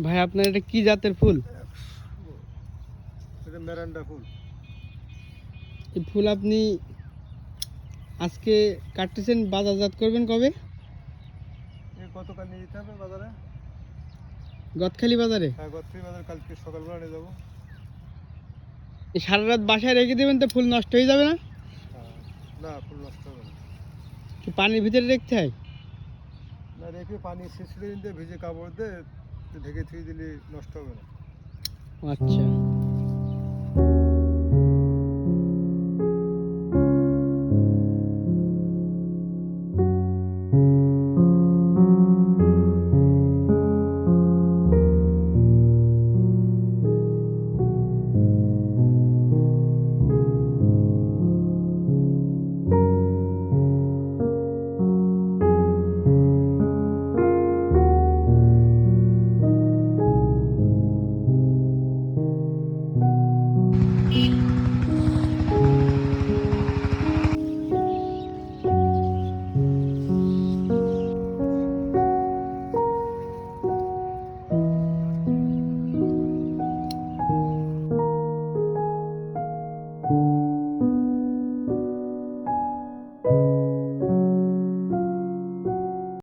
ভাই আপনার এটা কি জাতের ফুল? এটা ম্যারান্ডা ফুল। এই ফুল আপনি আজকে কাটতেছেন, বাজারজাত করবেন কবে? গতকাল নিয়ে যেতে হবে বাজারে। গদখালি বাজারে? হ্যাঁ, গতকাল বাজারে কালকে সকালবেলা নিয়ে যাবো। এই সারা রাত বাসায় রেখে দেবেন তো ফুল নষ্ট হয়ে যাবে না? হ্যাঁ, না ফুল নষ্ট হবে না। কি পানির ভিতরে রাখতে হয়? না, রেখে পানি ছিঁচড়ে দিয়ে ভিজে কাপড় দিয়ে ঢেকে থুয়ে দিলে নষ্ট হবে না। আচ্ছা।